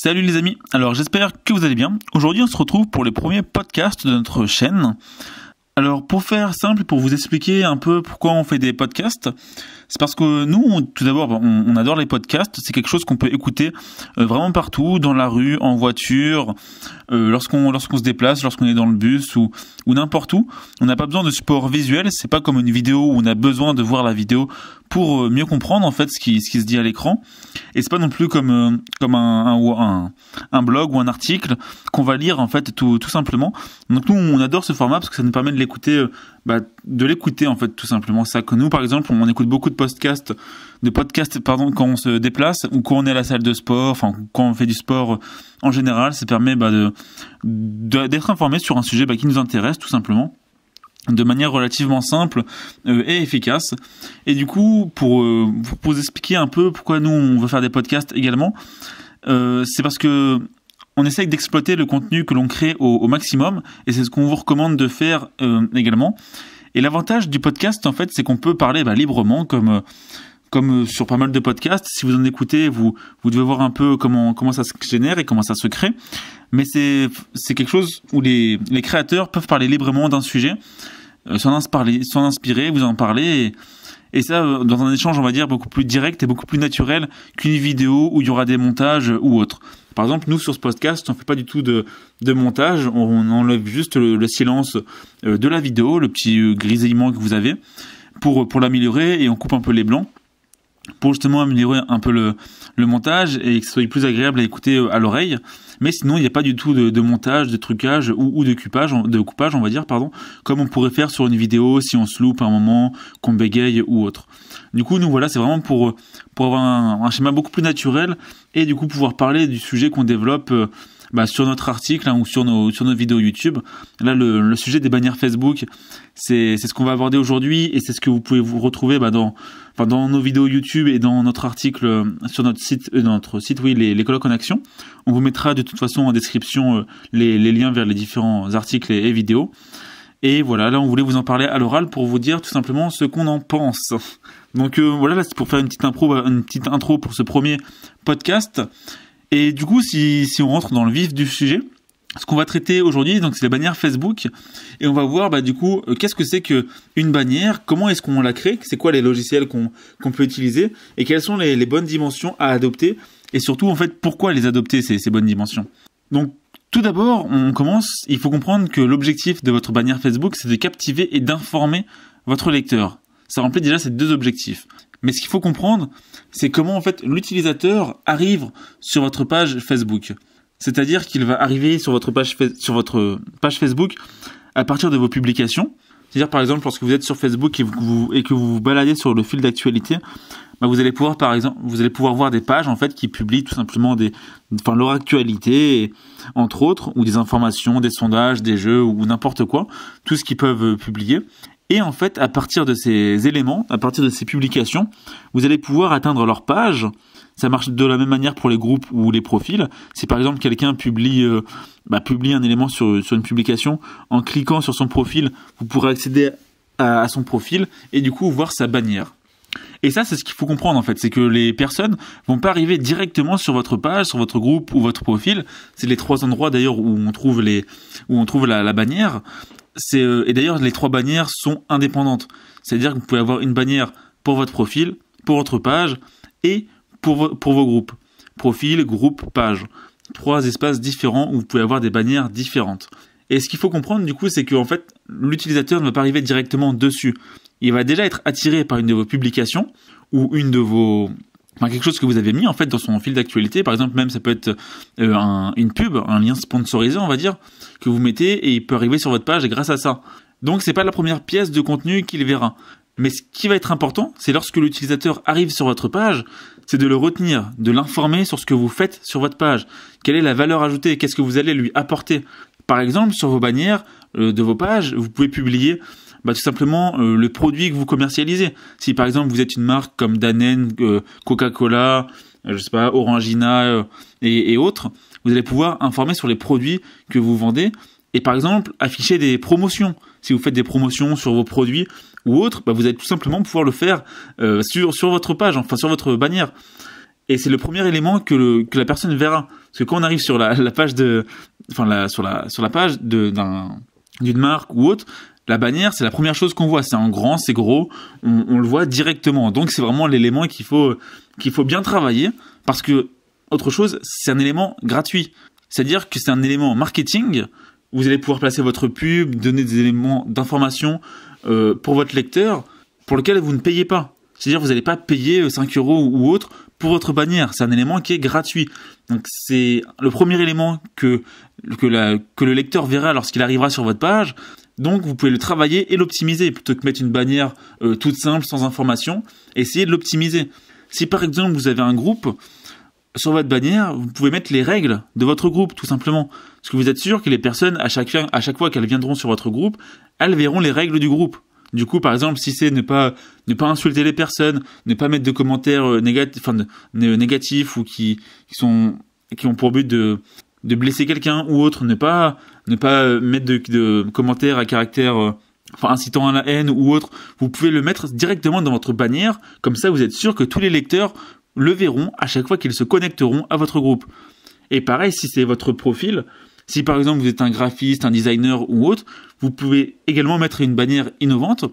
Salut les amis, alors j'espère que vous allez bien. Aujourd'hui on se retrouve pour les premiers podcasts de notre chaîne. Alors pour faire simple, pour vous expliquer un peu pourquoi on fait des podcasts, c'est parce que nous, tout d'abord, on adore les podcasts. C'est quelque chose qu'on peut écouter vraiment partout, dans la rue, en voiture, lorsqu'on se déplace, lorsqu'on est dans le bus ou n'importe où. On n'a pas besoin de support visuel. C'est pas comme une vidéo où on a besoin de voir la vidéo pour mieux comprendre en fait ce qui se dit à l'écran. Et c'est pas non plus comme un blog ou un article qu'on va lire en fait tout simplement. Donc nous, on adore ce format parce que ça nous permet de l'écouter en fait tout simplement. C'est ça que nous par exemple on écoute beaucoup de podcasts quand on se déplace ou quand on est à la salle de sport, enfin quand on fait du sport en général. Ça permet d'être informé sur un sujet qui nous intéresse tout simplement, de manière relativement simple et efficace. Et du coup, pour vous expliquer un peu pourquoi nous on veut faire des podcasts également, c'est parce que on essaye d'exploiter le contenu que l'on crée au maximum, et c'est ce qu'on vous recommande de faire également. Et l'avantage du podcast, en fait, c'est qu'on peut parler librement, comme sur pas mal de podcasts. Si vous en écoutez, vous devez voir un peu comment ça se génère et comment ça se crée. Mais c'est quelque chose où les créateurs peuvent parler librement d'un sujet, s'en inspirer, vous en parler, et ça dans un échange, on va dire, beaucoup plus direct et beaucoup plus naturel qu'une vidéo où il y aura des montages ou autre. Par exemple, nous sur ce podcast, on fait pas du tout de montage, on enlève juste le silence de la vidéo, le petit grésillement que vous avez pour l'améliorer, et on coupe un peu les blancs pour justement améliorer un peu le montage et que ce soit plus agréable à écouter à l'oreille. Mais sinon, il n'y a pas du tout de montage, de trucage ou de coupage, on va dire, comme on pourrait faire sur une vidéo si on se loupe à un moment, qu'on bégaye ou autre. Du coup, nous voilà, c'est vraiment pour avoir un schéma beaucoup plus naturel et du coup pouvoir parler du sujet qu'on développe sur notre article ou sur nos vidéos YouTube. Là, le sujet des bannières Facebook, c'est ce qu'on va aborder aujourd'hui, et c'est ce que vous pouvez vous retrouver dans nos vidéos YouTube et dans notre article sur notre site, les colloques en action. On vous mettra de toute façon en description les liens vers les différents articles et vidéos. Et voilà, là on voulait vous en parler à l'oral pour vous dire tout simplement ce qu'on en pense. Donc voilà, là c'est pour faire une petite intro pour ce premier podcast. Et du coup, si on rentre dans le vif du sujet, ce qu'on va traiter aujourd'hui, donc c'est les bannières Facebook, et on va voir qu'est-ce que c'est que une bannière, comment est-ce qu'on la crée, c'est quoi les logiciels qu'on peut utiliser, et quelles sont les bonnes dimensions à adopter, et surtout en fait pourquoi les adopter, ces bonnes dimensions. Donc tout d'abord, il faut comprendre que l'objectif de votre bannière Facebook, c'est de captiver et d'informer votre lecteur. Ça remplit déjà ces deux objectifs. Mais ce qu'il faut comprendre, c'est comment en fait l'utilisateur arrive sur votre page Facebook. C'est-à-dire qu'il va arriver sur votre page Facebook à partir de vos publications. C'est-à-dire par exemple lorsque vous êtes sur Facebook et que vous vous baladez sur le fil d'actualité, vous allez pouvoir voir des pages en fait qui publient tout simplement leur actualité, entre autres, ou des informations, des sondages, des jeux ou n'importe quoi, tout ce qu'ils peuvent publier. Et en fait, à partir de ces éléments, à partir de ces publications, vous allez pouvoir atteindre leur page. Ça marche de la même manière pour les groupes ou les profils. Si par exemple quelqu'un publie un élément sur une publication, en cliquant sur son profil, vous pourrez accéder à son profil et du coup voir sa bannière. Et ça, c'est ce qu'il faut comprendre en fait, c'est que les personnes vont pas arriver directement sur votre page, sur votre groupe ou votre profil. C'est les trois endroits d'ailleurs où on trouve la bannière. Et d'ailleurs, les trois bannières sont indépendantes. C'est-à-dire que vous pouvez avoir une bannière pour votre profil, pour votre page et pour vos groupes. Profil, groupe, page. Trois espaces différents où vous pouvez avoir des bannières différentes. Et ce qu'il faut comprendre du coup, c'est que en fait, l'utilisateur ne va pas arriver directement dessus. Il va déjà être attiré par une de vos publications ou quelque chose que vous avez mis en fait dans son fil d'actualité. Par exemple, même ça peut être une pub, un lien sponsorisé, on va dire, que vous mettez, et il peut arriver sur votre page grâce à ça. Donc c'est pas la première pièce de contenu qu'il verra. Mais ce qui va être important, c'est lorsque l'utilisateur arrive sur votre page, c'est de le retenir, de l'informer sur ce que vous faites sur votre page. Quelle est la valeur ajoutée? Qu'est-ce que vous allez lui apporter? Par exemple, sur vos bannières de vos pages, vous pouvez publier tout simplement le produit que vous commercialisez. Si par exemple vous êtes une marque comme Danone, Coca-Cola, Orangina et autres, vous allez pouvoir informer sur les produits que vous vendez et par exemple afficher des promotions. Si vous faites des promotions sur vos produits ou autres, vous allez tout simplement pouvoir le faire sur votre page, enfin sur votre bannière. Et c'est le premier élément que la personne verra. Parce que quand on arrive sur la page sur la page d'une marque ou autre, la bannière, c'est la première chose qu'on voit. C'est en grand, c'est gros, on le voit directement. Donc c'est vraiment l'élément qu'il faut bien travailler, parce que autre chose, c'est un élément gratuit. C'est-à-dire que c'est un élément marketing. Vous allez pouvoir placer votre pub, donner des éléments d'information pour votre lecteur, pour lequel vous ne payez pas. C'est-à-dire que vous n'allez pas payer 5 € ou autre pour votre bannière. C'est un élément qui est gratuit. Donc c'est le premier élément que le lecteur verra lorsqu'il arrivera sur votre page. Donc vous pouvez le travailler et l'optimiser plutôt que mettre une bannière toute simple sans information. Essayez de l'optimiser. Si par exemple vous avez un groupe, sur votre bannière, vous pouvez mettre les règles de votre groupe, tout simplement. Parce que vous êtes sûr que les personnes, à chaque fois qu'elles viendront sur votre groupe, elles verront les règles du groupe. Du coup, par exemple, si c'est ne pas insulter les personnes, ne pas mettre de commentaires négatifs ou qui ont pour but de blesser quelqu'un ou autre, ne pas mettre de commentaires à caractère incitant à la haine ou autre, vous pouvez le mettre directement dans votre bannière. Comme ça, vous êtes sûr que tous les lecteurs le verront à chaque fois qu'ils se connecteront à votre groupe. Et pareil, si c'est votre profil, si par exemple vous êtes un graphiste, un designer ou autre, vous pouvez également mettre une bannière innovante.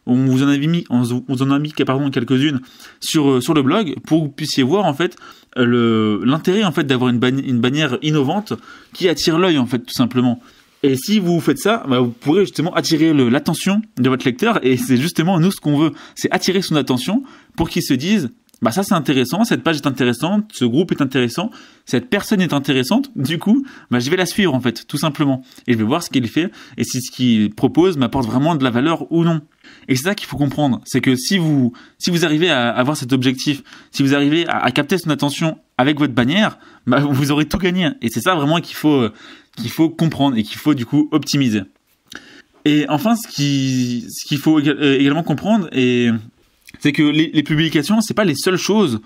On vous en a mis quelques-unes sur le blog pour que vous puissiez voir en fait l'intérêt en fait d'avoir une bannière innovante qui attire l'œil en fait tout simplement. Et si vous faites ça, vous pourrez justement attirer l'attention de votre lecteur, et c'est justement nous ce qu'on veut, c'est attirer son attention pour qu'il se dise ça c'est intéressant, cette page est intéressante, ce groupe est intéressant, cette personne est intéressante, du coup, je vais la suivre en fait, tout simplement. Et je vais voir ce qu'il fait, et si ce qu'il propose m'apporte vraiment de la valeur ou non. Et c'est ça qu'il faut comprendre, c'est que si vous arrivez à avoir cet objectif, si vous arrivez à capter son attention avec votre bannière, vous aurez tout gagné. Et c'est ça vraiment qu'il faut comprendre et qu'il faut du coup optimiser. Et enfin, ce qu'il faut également comprendre, c'est que les publications, c'est pas les seules choses,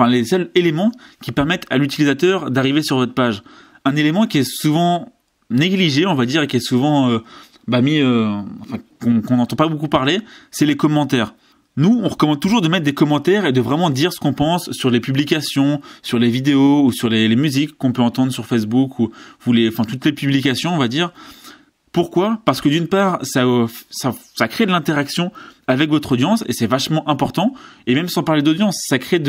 les seuls éléments qui permettent à l'utilisateur d'arriver sur votre page. Un élément qui est souvent négligé, on va dire, et qui est souvent qu'on n'entend pas beaucoup parler, c'est les commentaires. Nous, on recommande toujours de mettre des commentaires et de vraiment dire ce qu'on pense sur les publications, sur les vidéos ou sur les musiques qu'on peut entendre sur Facebook ou toutes les publications, on va dire. Pourquoi ? Parce que d'une part, ça crée de l'interaction avec votre audience, et c'est vachement important. Et même sans parler d'audience, ça crée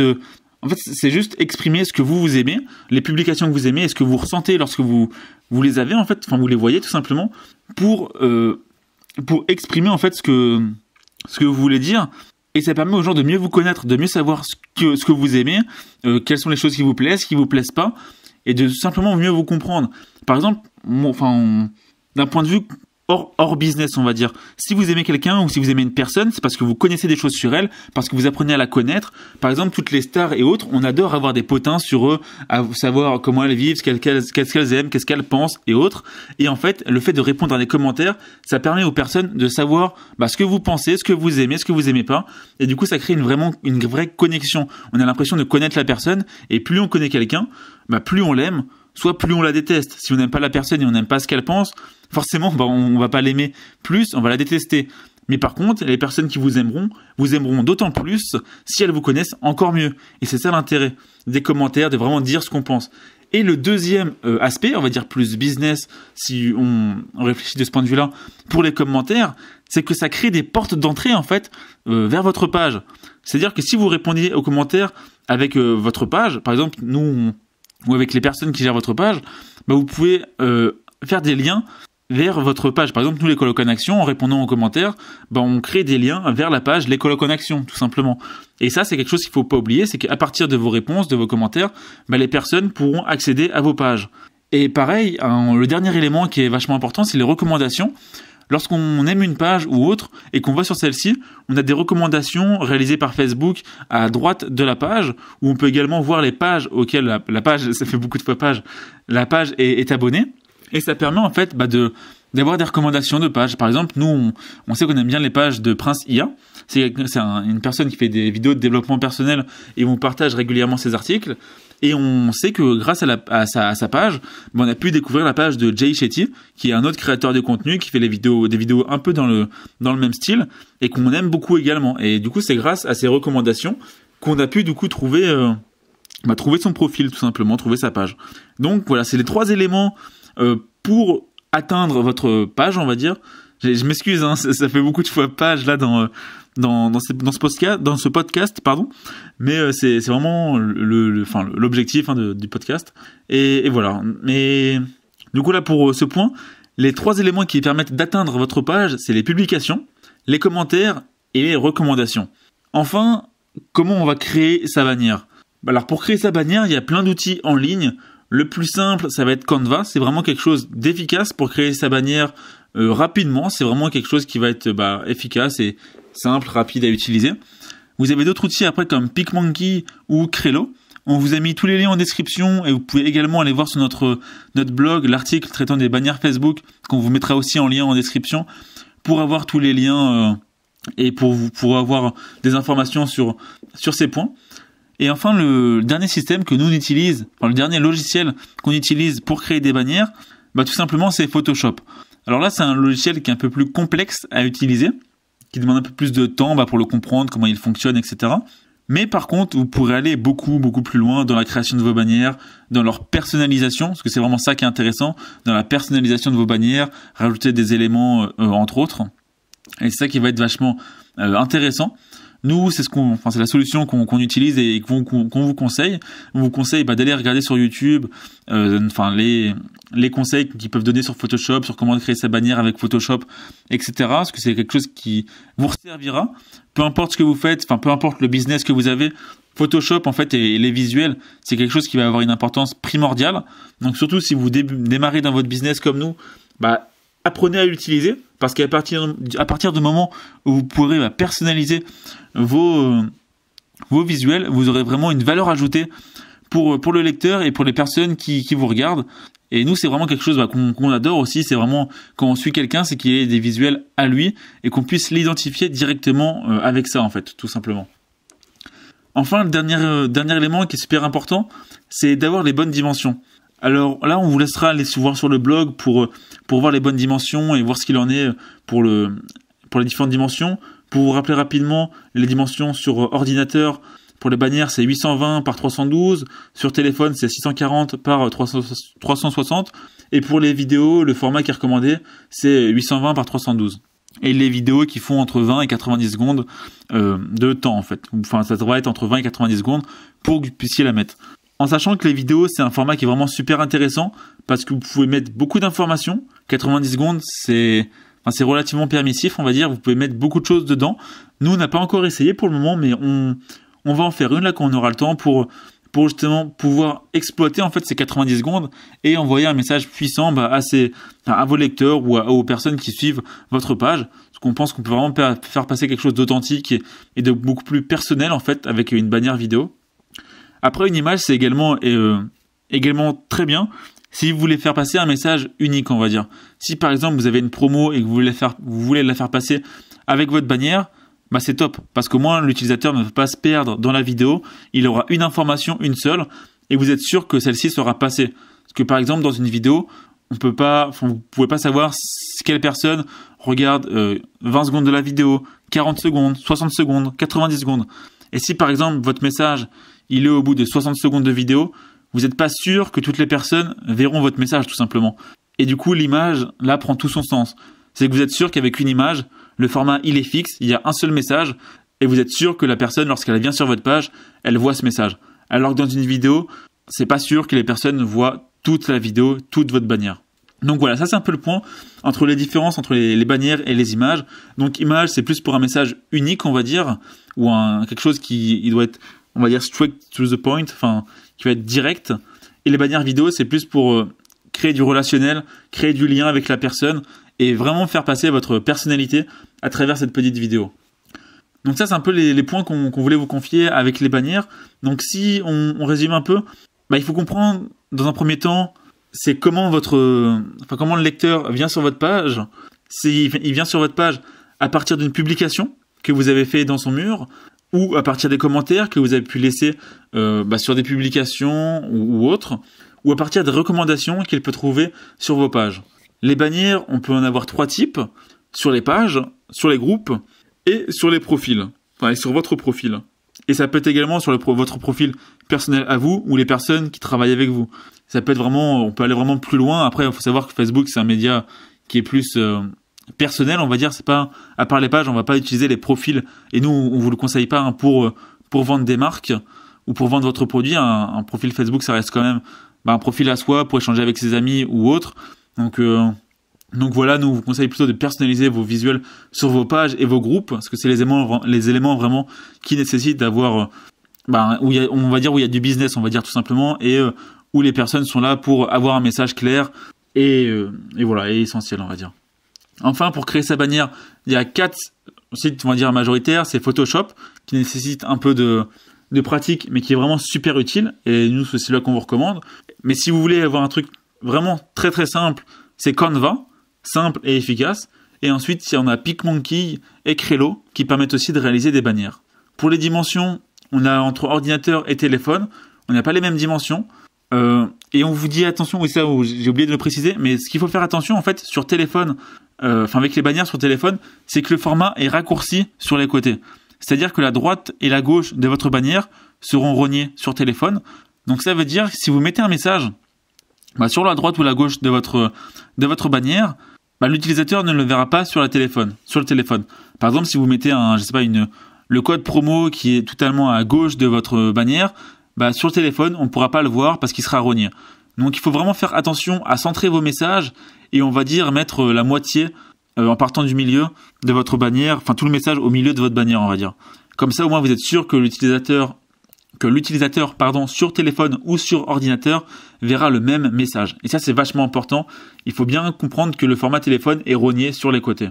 en fait, c'est juste exprimer ce que vous aimez, les publications que vous aimez et ce que vous ressentez lorsque vous les avez, en fait, vous les voyez tout simplement, pour exprimer en fait ce que vous voulez dire. Et ça permet aux gens de mieux vous connaître, de mieux savoir ce que vous aimez, quelles sont les choses qui vous plaisent pas, et de simplement mieux vous comprendre. Par exemple, d'un point de vue hors business, on va dire. Si vous aimez quelqu'un ou si vous aimez une personne, c'est parce que vous connaissez des choses sur elle, parce que vous apprenez à la connaître. Par exemple, toutes les stars et autres, on adore avoir des potins sur eux, à savoir comment elles vivent, qu'est-ce qu'elles aiment, qu'est-ce qu'elles pensent et autres. Et en fait, le fait de répondre à des commentaires, ça permet aux personnes de savoir ce que vous pensez, ce que vous aimez pas. Et du coup, ça crée une vraie connexion. On a l'impression de connaître la personne, et plus on connaît quelqu'un, plus on l'aime, soit plus on la déteste. Si on n'aime pas la personne et on n'aime pas ce qu'elle pense, forcément, on va pas l'aimer plus, on va la détester. Mais par contre, les personnes qui vous aimeront d'autant plus si elles vous connaissent encore mieux. Et c'est ça l'intérêt des commentaires, de vraiment dire ce qu'on pense. Et le deuxième aspect, on va dire plus business, si on réfléchit de ce point de vue-là, pour les commentaires, c'est que ça crée des portes d'entrée en fait vers votre page. C'est-à-dire que si vous répondez aux commentaires avec votre page, par exemple, nous ou avec les personnes qui gèrent votre page, vous pouvez faire des liens vers votre page. Par exemple, nous, les Colocs en Action, en répondant aux commentaires, on crée des liens vers la page Les Colocs en Action, tout simplement. Et ça, c'est quelque chose qu'il faut pas oublier, c'est qu'à partir de vos réponses, de vos commentaires, les personnes pourront accéder à vos pages. Et pareil, le dernier élément qui est vachement important, c'est les recommandations. Lorsqu'on aime une page ou autre et qu'on va sur celle-ci, on a des recommandations réalisées par Facebook à droite de la page, où on peut également voir les pages auxquelles la page, ça fait beaucoup de fois page, la page est abonnée. Et ça permet en fait d'avoir des recommandations de pages. Par exemple, nous, on sait qu'on aime bien les pages de Prince IA. C'est une personne qui fait des vidéos de développement personnel et on partage régulièrement ses articles. Et on sait que grâce à sa page, on a pu découvrir la page de Jay Shetty, qui est un autre créateur de contenu, qui fait des vidéos un peu dans le même style, et qu'on aime beaucoup également. Et du coup, c'est grâce à ces recommandations qu'on a pu du coup trouver trouver son profil tout simplement, trouver sa page. Donc voilà, c'est les 3 éléments pour atteindre votre page, on va dire. Je m'excuse, hein, ça fait beaucoup de fois page là dans ce podcast, pardon. Mais c'est vraiment l'objectif du podcast. Et voilà. Mais du coup là pour ce point, les 3 éléments qui permettent d'atteindre votre page, c'est les publications, les commentaires et les recommandations. Enfin, comment on va créer sa bannière ? Alors pour créer sa bannière, il y a plein d'outils en ligne. Le plus simple, ça va être Canva. C'est vraiment quelque chose d'efficace pour créer sa bannière rapidement. C'est vraiment quelque chose qui va être efficace et simple, rapide à utiliser. Vous avez d'autres outils après comme PicMonkey ou Trello. On vous a mis tous les liens en description et vous pouvez également aller voir sur notre blog l'article traitant des bannières Facebook qu'on vous mettra aussi en lien en description pour avoir tous les liens et pour avoir des informations sur ces points. Et enfin, le dernier système que nous on utilise, le dernier logiciel qu'on utilise pour créer des bannières, tout simplement c'est Photoshop. Alors là, c'est un logiciel qui est un peu plus complexe à utiliser, qui demande un peu plus de temps pour le comprendre, comment il fonctionne, etc. Mais par contre, vous pourrez aller beaucoup, beaucoup plus loin dans la création de vos bannières, dans leur personnalisation, parce que c'est vraiment ça qui est intéressant, dans la personnalisation de vos bannières, rajouter des éléments, entre autres. Et c'est ça qui va être vachement intéressant. Nous, c'est la solution qu'on utilise et qu'on vous conseille. On vous conseille d'aller regarder sur YouTube, les conseils qu'ils peuvent donner sur Photoshop, sur comment créer sa bannière avec Photoshop, etc. Parce que c'est quelque chose qui vous servira. Peu importe ce que vous faites, peu importe le business que vous avez, Photoshop en fait et les visuels, c'est quelque chose qui va avoir une importance primordiale. Donc surtout si vous démarrez dans votre business comme nous, apprenez à l'utiliser parce qu'à partir du moment où vous pourrez personnaliser vos visuels, vous aurez vraiment une valeur ajoutée pour le lecteur et pour les personnes qui vous regardent. Et nous, c'est vraiment quelque chose qu'on adore aussi. C'est vraiment quand on suit quelqu'un, c'est qu'il y ait des visuels à lui et qu'on puisse l'identifier directement avec ça en fait, tout simplement. Enfin, le dernier élément qui est super important, c'est d'avoir les bonnes dimensions. Alors là, on vous laissera aller voir sur le blog pour voir les bonnes dimensions et voir ce qu'il en est pour les différentes dimensions. Pour vous rappeler rapidement, les dimensions sur ordinateur, pour les bannières, c'est 820 par 312. Sur téléphone, c'est 640 par 360. Et pour les vidéos, le format qui est recommandé, c'est 820 par 312. Et les vidéos qui font entre 20 et 90 secondes de temps, en fait. Enfin, ça devrait être entre 20 et 90 secondes pour que vous puissiez la mettre. En sachant que les vidéos, c'est un format qui est vraiment super intéressant parce que vous pouvez mettre beaucoup d'informations. 90 secondes, c'est relativement permissif, on va dire. Vous pouvez mettre beaucoup de choses dedans. Nous, on n'a pas encore essayé pour le moment, mais on va en faire une là quand on aura le temps pour justement pouvoir exploiter en fait ces 90 secondes et envoyer un message puissant à vos lecteurs ou aux personnes qui suivent votre page. Parce qu'on pense qu'on peut vraiment faire passer quelque chose d'authentique et de beaucoup plus personnel en fait avec une bannière vidéo. Après, une image, c'est également très bien si vous voulez faire passer un message unique, on va dire. Si par exemple vous avez une promo et que vous voulez la faire passer avec votre bannière, c'est top, parce qu'au moins l'utilisateur ne va pas se perdre dans la vidéo, il aura une information, une seule, et vous êtes sûr que celle-ci sera passée. Parce que par exemple dans une vidéo, vous pouvez pas savoir quelle personne regarde 20 secondes de la vidéo, 40 secondes, 60 secondes, 90 secondes. Et si par exemple votre message il est au bout de 60 secondes de vidéo, vous n'êtes pas sûr que toutes les personnes verront votre message tout simplement. Et du coup l'image là prend tout son sens. C'est que vous êtes sûr qu'avec une image, le format il est fixe, il y a un seul message, et vous êtes sûr que la personne, lorsqu'elle vient sur votre page, elle voit ce message. Alors que dans une vidéo, c'est pas sûr que les personnes voient toute la vidéo, toute votre bannière. Donc voilà, ça c'est un peu le point entre les différences entre les bannières et les images. Donc image, c'est plus pour un message unique, on va dire, ou quelque chose qui doit être, on va dire, straight to the point, qui va être direct. Et les bannières vidéo, c'est plus pour créer du relationnel, créer du lien avec la personne, et vraiment faire passer votre personnalité à travers cette petite vidéo. Donc ça, c'est un peu les points qu'on voulait vous confier avec les bannières. Donc si on résume un peu, il faut comprendre dans un premier temps, c'est comment le lecteur vient sur votre page. Il vient sur votre page à partir d'une publication que vous avez fait dans son mur, ou à partir des commentaires que vous avez pu laisser sur des publications ou autres, ou à partir des recommandations qu'il peut trouver sur vos pages. Les bannières, on peut en avoir 3 types, sur les pages, sur les groupes et sur les profils, et sur votre profil. Et ça peut être également sur votre profil personnel à vous ou les personnes qui travaillent avec vous. Ça peut être vraiment, on peut aller vraiment plus loin. Après, il faut savoir que Facebook, c'est un média qui est plus personnel, on va dire. C'est pas, à part les pages, on va pas utiliser les profils. Et nous, on vous le conseille pas hein, pour vendre des marques ou pour vendre votre produit. Un profil Facebook, ça reste quand même un profil à soi pour échanger avec ses amis ou autres. Donc voilà, nous on vous conseille plutôt de personnaliser vos visuels sur vos pages et vos groupes, parce que c'est les éléments vraiment qui nécessitent d'avoir, où on va dire où il y a du business, on va dire tout simplement, et où les personnes sont là pour avoir un message clair et voilà, et essentiel, on va dire. Enfin, pour créer sa bannière, il y a 4 sites, on va dire majoritaires, c'est Photoshop, qui nécessite un peu de pratique, mais qui est vraiment super utile, et nous c'est celui-là qu'on vous recommande. Mais si vous voulez avoir un truc vraiment très très simple, c'est Canva, simple et efficace. Et ensuite, on a PicMonkey et Crello qui permettent aussi de réaliser des bannières. Pour les dimensions, on a entre ordinateur et téléphone, on n'a pas les mêmes dimensions. Et on vous dit attention, oui ça j'ai oublié de le préciser, mais ce qu'il faut faire attention en fait sur téléphone, avec les bannières sur téléphone, c'est que le format est raccourci sur les côtés. C'est-à-dire que la droite et la gauche de votre bannière seront rognées sur téléphone. Donc ça veut dire que si vous mettez un message sur la droite ou la gauche de votre bannière, l'utilisateur ne le verra pas sur le téléphone. Par exemple, si vous mettez le code promo qui est totalement à gauche de votre bannière, sur le téléphone, on ne pourra pas le voir parce qu'il sera rogné. Donc il faut vraiment faire attention à centrer vos messages et on va dire mettre la moitié en partant du milieu de votre bannière, enfin tout le message au milieu de votre bannière, on va dire. Comme ça, au moins, vous êtes sûr que l'utilisateur sur téléphone ou sur ordinateur verra le même message. Et ça, c'est vachement important. Il faut bien comprendre que le format téléphone est rogné sur les côtés.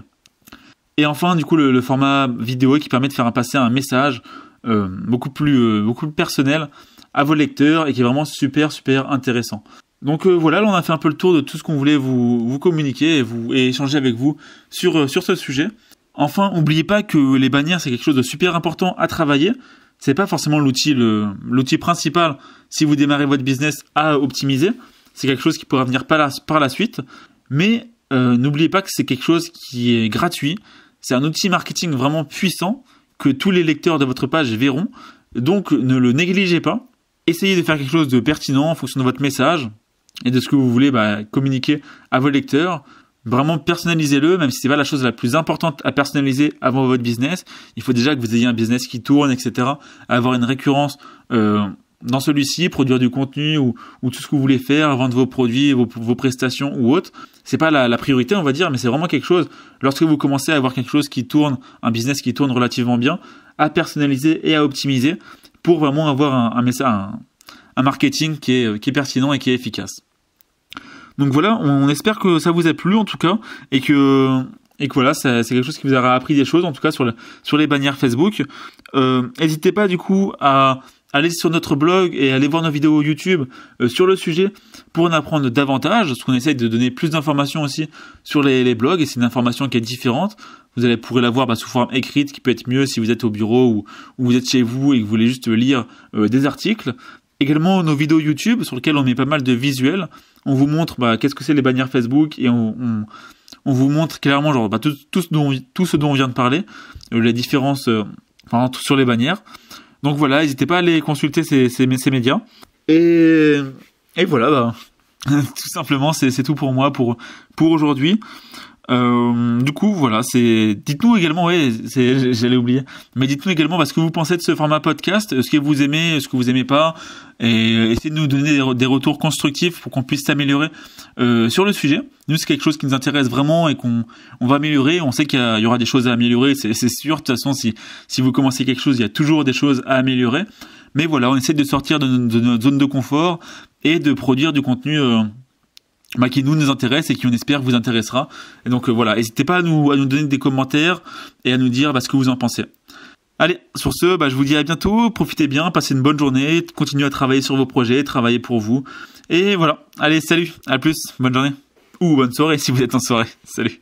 Et enfin, du coup, le format vidéo qui permet de faire passer un message beaucoup plus personnel à vos lecteurs et qui est vraiment super, super intéressant. Donc voilà, là on a fait un peu le tour de tout ce qu'on voulait vous communiquer et échanger avec vous sur ce sujet. Enfin, n'oubliez pas que les bannières, c'est quelque chose de super important à travailler. C'est pas forcément l'outil principal si vous démarrez votre business à optimiser. C'est quelque chose qui pourra venir par la suite. Mais n'oubliez pas que c'est quelque chose qui est gratuit. C'est un outil marketing vraiment puissant que tous les lecteurs de votre page verront. Donc ne le négligez pas. Essayez de faire quelque chose de pertinent en fonction de votre message et de ce que vous voulez communiquer à vos lecteurs. Vraiment personnalisez-le, même si c'est pas la chose la plus importante à personnaliser avant votre business. Il faut déjà que vous ayez un business qui tourne, etc. Avoir une récurrence dans celui-ci, produire du contenu ou tout ce que vous voulez faire, vendre vos produits, vos prestations ou autres. C'est pas la priorité, on va dire, mais c'est vraiment quelque chose, lorsque vous commencez à avoir quelque chose qui tourne, un business qui tourne relativement bien, à personnaliser et à optimiser pour vraiment avoir un marketing qui est pertinent et qui est efficace. Donc voilà, on espère que ça vous a plu en tout cas et que voilà, c'est quelque chose qui vous aura appris des choses en tout cas sur les bannières Facebook. N'hésitez pas du coup à aller sur notre blog et aller voir nos vidéos YouTube sur le sujet pour en apprendre davantage, parce qu'on essaie de donner plus d'informations aussi sur les blogs et c'est une information qui est différente. Vous pourrez la voir sous forme écrite, qui peut être mieux si vous êtes au bureau ou vous êtes chez vous et que vous voulez juste lire des articles. Également nos vidéos YouTube sur lesquelles on met pas mal de visuels. On vous montre qu'est-ce que c'est les bannières Facebook et on vous montre clairement tout ce dont on vient de parler, les différences sur les bannières. Donc voilà, n'hésitez pas à aller consulter ces médias. Et voilà, tout simplement, c'est tout pour moi pour aujourd'hui. Du coup, voilà, dites-nous également, j'allais oublier, mais dites-nous également ce que vous pensez de ce format podcast, ce que vous aimez, ce que vous aimez pas, et essayez de nous donner des retours constructifs pour qu'on puisse s'améliorer sur le sujet. Nous, c'est quelque chose qui nous intéresse vraiment et qu'on va améliorer. On sait qu'il y aura des choses à améliorer, c'est sûr. De toute façon, si vous commencez quelque chose, il y a toujours des choses à améliorer. Mais voilà, on essaie de sortir de notre zone de confort et de produire du contenu qui nous intéresse et qui on espère vous intéressera. Et donc voilà, n'hésitez pas à nous donner des commentaires et à nous dire ce que vous en pensez. Allez, sur ce, je vous dis à bientôt, profitez bien, passez une bonne journée, continuez à travailler sur vos projets, travaillez pour vous. Et voilà, allez, salut, à plus, bonne journée. Ou bonne soirée si vous êtes en soirée. Salut.